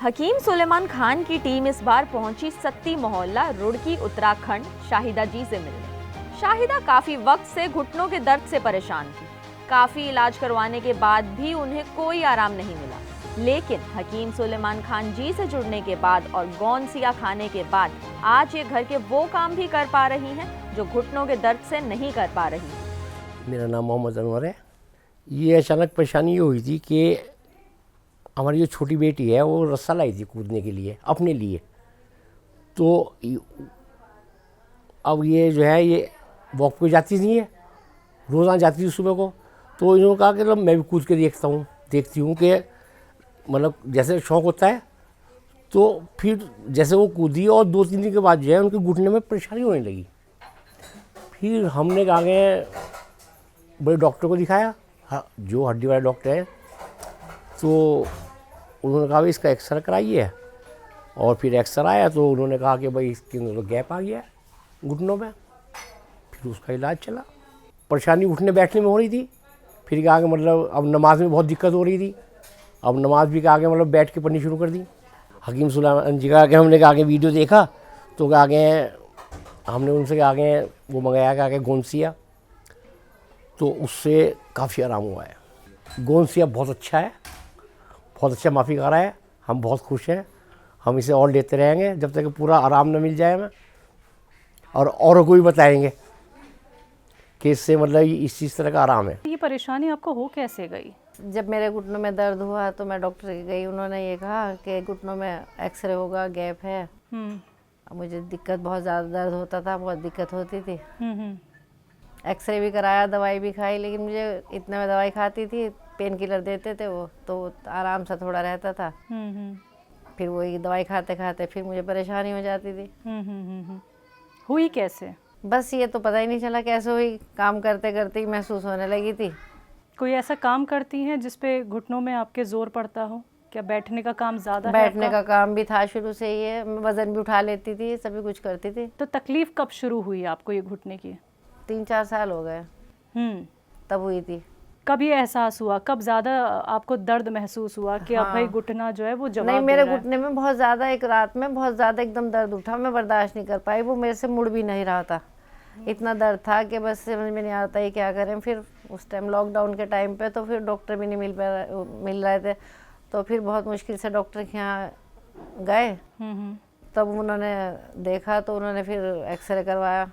हकीम सुलेमान खान की टीम इस बार पहुंची सत्ती मोहल्ला रुड़की उत्तराखंड शाहिदा जी से मिलने। शाहिदा काफी वक्त से घुटनों के दर्द से परेशान थी। काफी इलाज करवाने के बाद भी उन्हें कोई आराम नहीं मिला, लेकिन हकीम सुलेमान खान जी से जुड़ने के बाद और गौनसिया खाने के बाद आज ये घर के वो काम भी कर पा रही हैं जो घुटनों के दर्द से नहीं कर पा रही। मेरा नाम मोहम्मद अनवर है। ये अचानक परेशानी ये हुई थी कि हमारी जो छोटी बेटी है वो रस्सा लाई थी कूदने के लिए अपने लिए। तो अब ये जो है ये वॉक पे जाती नहीं है, रोज़ाना जाती थी सुबह को। तो इन्होंने कहा कि मैं भी कूद के देखती हूँ कि मतलब जैसे शौक़ होता है। तो फिर जैसे वो कूदी और 2-3 दिन के बाद जो है उनके घुटने में परेशानी होने लगी। फिर हमने आगे बड़े डॉक्टर को दिखाया, जो हड्डी वाले डॉक्टर है। तो उन्होंने कहा भाई इसका एक्सरे कराइए, और फिर एक्सरे आया तो उन्होंने कहा कि भाई इसके अंदर तो गैप आ गया है घुटनों में। फिर उसका इलाज चला। परेशानी उठने बैठने में हो रही थी। फिर आगे मतलब अब नमाज में बहुत दिक्कत हो रही थी। अब नमाज भी आगे मतलब बैठ के पढ़नी शुरू कर दी। हकीम सुलेमान जी का आगे हमने आगे वीडियो देखा तो आगे हमने उनसे आगे वो मंगाया कि आगे गोंसिया, तो उससे काफ़ी आराम हुआ है। गोंसिया बहुत अच्छा है, बहुत अच्छा माफ़ी कर रहा है। हम बहुत खुश हैं, हम इसे और लेते रहेंगे जब तक पूरा आराम न मिल जाए हमें, और औरों को भी बताएंगे कि इससे मतलब इस चीज़ तरह का आराम है। ये परेशानी आपको हो कैसे गई? जब मेरे घुटनों में दर्द हुआ तो मैं डॉक्टर के गई। उन्होंने ये कहा कि घुटनों में एक्सरे होगा, गैप है। मुझे दिक्कत, बहुत ज़्यादा दर्द होता था, बहुत दिक्कत होती थी। एक्सरे भी कराया, दवाई भी खाई, लेकिन मुझे इतना मैं दवाई खाती थी, पेन किलर देते थे वो, तो आराम सा थोड़ा रहता था। फिर वही दवाई खाते खाते फिर मुझे परेशानी हो जाती थी। हुई कैसे? बस ये तो पता ही नहीं चला कैसे हुई, काम करते करते ही महसूस होने लगी थी। कोई ऐसा काम करती हैं जिस पे घुटनों में आपके जोर पड़ता हो? क्या बैठने का काम ज़्यादा है? बैठने का काम भी था शुरू से ही है, मैं वज़न भी उठा लेती थी, सभी कुछ करती थी। तो तकलीफ़ कब शुरू हुई आपको ये घुटने की? 3-4 साल हो गए तब हुई थी। कब ये एहसास हुआ, कब ज़्यादा आपको दर्द महसूस हुआ कि अब भाई घुटना जो है वो जवाब नहीं, दे मेरे रहा है? घुटने में बहुत ज़्यादा, एक रात में बहुत ज़्यादा एकदम दर्द उठा, मैं बर्दाश्त नहीं कर पाई। वो मेरे से मुड़ भी नहीं रहा था, इतना दर्द था कि बस समझ में नहीं आता ये क्या करें। फिर उस टाइम लॉकडाउन के टाइम पे तो फिर डॉक्टर भी नहीं मिल रहे थे। तो फिर बहुत मुश्किल से डॉक्टर के यहाँ गए। तब उन्होंने देखा तो उन्होंने फिर एक्सरे करवाया।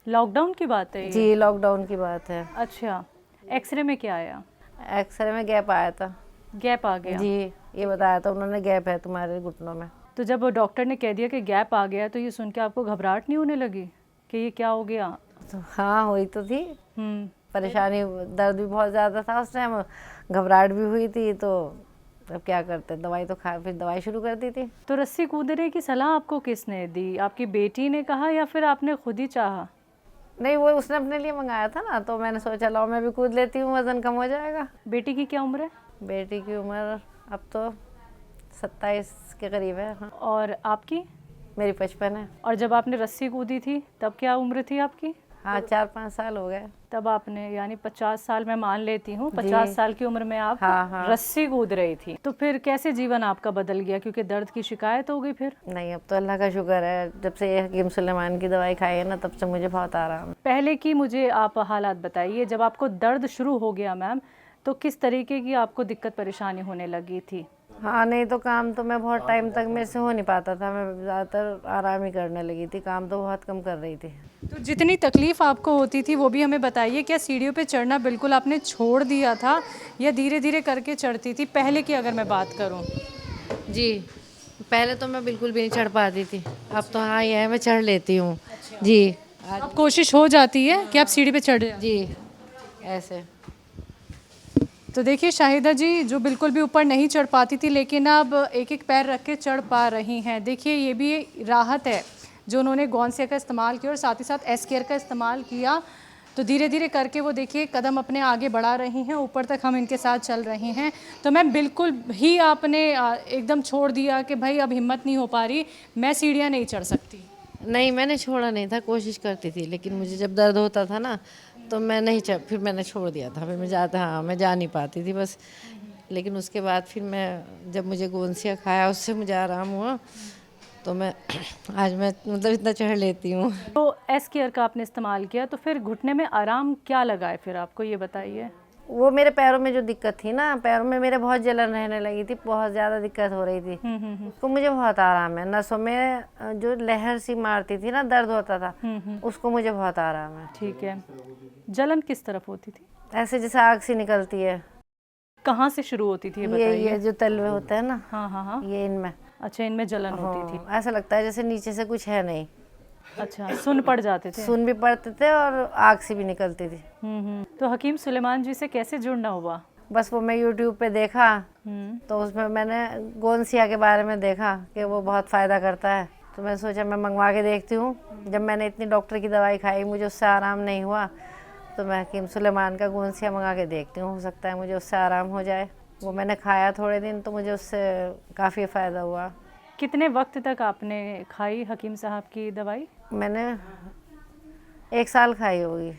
लॉकडाउन की बात है ये? जी, लॉकडाउन की बात है। अच्छा, एक्सरे में क्या आया? एक्सरे में गैप आया था। गैप आ गया? जी, ये बताया था उन्होंने, गैप है तुम्हारे घुटनों में। तो जब डॉक्टर ने कह दिया कि गैप आ गया तो ये सुन के आपको घबराहट नहीं होने लगी कि ये क्या हो गया? तो हाँ, हुई तो थी परेशानी, दर्द भी बहुत ज़्यादा था उस टाइम, घबराहट भी हुई थी। तो अब क्या करते, दवाई तो खा, फिर दवाई शुरू कर दी थी। तो रस्सी कूदने की सलाह आपको किसने दी? आपकी बेटी ने कहा या फिर आपने खुद ही चाहा? नहीं, वो उसने अपने लिए मंगाया था ना, तो मैंने सोचा लाओ मैं भी कूद लेती हूँ, वज़न कम हो जाएगा। बेटी की क्या उम्र है? बेटी की उम्र अब तो 27 के करीब है। हाँ। और आपकी? मेरी 55 है। और जब आपने रस्सी कूदी थी तब क्या उम्र थी आपकी? हाँ, 4-5 साल हो गए। तब आपने, यानी 50 साल मैं मान लेती हूँ, 50 साल की उम्र में आप हाँ। रस्सी कूद रही थी। तो फिर कैसे जीवन आपका बदल गया, क्योंकि दर्द की शिकायत हो गई फिर? नहीं, अब तो अल्लाह का शुक्र है, जब से ये हकीम सुलेमान की दवाई खाई है ना, तब से मुझे बहुत आराम है। पहले की मुझे आप हालात बताइए, जब आपको दर्द शुरू हो गया मैम, तो किस तरीके की आपको दिक्कत परेशानी होने लगी थी? हाँ, नहीं तो काम तो मैं बहुत टाइम तक मेरे से हो नहीं पाता था, मैं ज़्यादातर आराम ही करने लगी थी, काम तो बहुत कम कर रही थी। तो जितनी तकलीफ़ आपको होती थी वो भी हमें बताइए। क्या सीढ़ियों पे चढ़ना बिल्कुल आपने छोड़ दिया था या धीरे धीरे करके चढ़ती थी, पहले की अगर मैं बात करूं? जी, पहले तो मैं बिल्कुल भी नहीं चढ़ पाती थी, अब तो हाँ ये है, मैं चढ़ लेती हूँ। जी, अब कोशिश हो जाती है कि आप सीढ़ी पे चढ़ जाएं? जी, ऐसे। तो देखिए शाहिदा जी जो बिल्कुल भी ऊपर नहीं चढ़ पाती थी, लेकिन अब एक एक पैर रख के चढ़ पा रही हैं। देखिए ये भी राहत है जो उन्होंने गौनसिया का इस्तेमाल किया और साथ ही साथ एस-केयर का इस्तेमाल किया। तो धीरे धीरे करके वो देखिए कदम अपने आगे बढ़ा रही हैं, ऊपर तक हम इनके साथ चल रहे हैं। तो मैम बिल्कुल ही आपने एकदम छोड़ दिया कि भाई अब हिम्मत नहीं हो पा रही, मैं सीढ़ियाँ नहीं चढ़ सकती? नहीं, मैंने छोड़ा नहीं था, कोशिश करती थी, लेकिन मुझे जब दर्द होता था ना तो मैं नहीं फिर मैंने छोड़ दिया था। फिर मैं जा नहीं पाती थी, बस लेकिन उसके बाद फिर मैं जब मुझे गोंसिया खाया उससे मुझे आराम हुआ, तो मैं आज मैं मतलब इतना चढ़ लेती हूँ। तो एस केयर का आपने इस्तेमाल किया, तो फिर घुटने में आराम क्या लगा है फिर आपको, ये बताइए। वो मेरे पैरों में जो दिक्कत थी ना, पैरों में मेरे बहुत जलन रहने लगी थी, बहुत ज़्यादा दिक्कत हो रही थी, उसको मुझे बहुत आराम है। नसों में जो लहर सी मारती थी ना, दर्द होता था, उसको मुझे बहुत आराम है। ठीक है। जलन किस तरफ होती थी? ऐसे जैसे आग सी निकलती है। कहाँ से शुरू होती थी ये ये बताइए? जो तलवे होते हैं ना, हाँ हाँ हाँ। ये इनमें। अच्छा, इनमें जलन होती थी। हाँ, ऐसा लगता है जैसे नीचे से कुछ है नहीं। अच्छा, सुन पड़ जाते थे? सुन भी पड़ते थे और आग सी भी निकलती थी। तो हकीम सुलेमान जी से कैसे जुड़ना हुआ? बस वो मैं यूट्यूब पे देखा, तो उसमें मैंने गोंसिया के बारे में देखा कि वो बहुत फ़ायदा करता है, तो मैं सोचा मैं मंगवा के देखती हूँ। जब मैंने इतनी डॉक्टर की दवाई खाई, मुझे उससे आराम नहीं हुआ, तो मैं हकीम सुलेमान का गोंसिया मंगा के देखती हूँ, हो सकता है मुझे उससे आराम हो जाए। वो मैंने खाया थोड़े दिन, तो मुझे उससे काफ़ी फ़ायदा हुआ। कितने वक्त तक आपने खाई हकीम साहब की दवाई? मैंने 1 साल खाई होगी।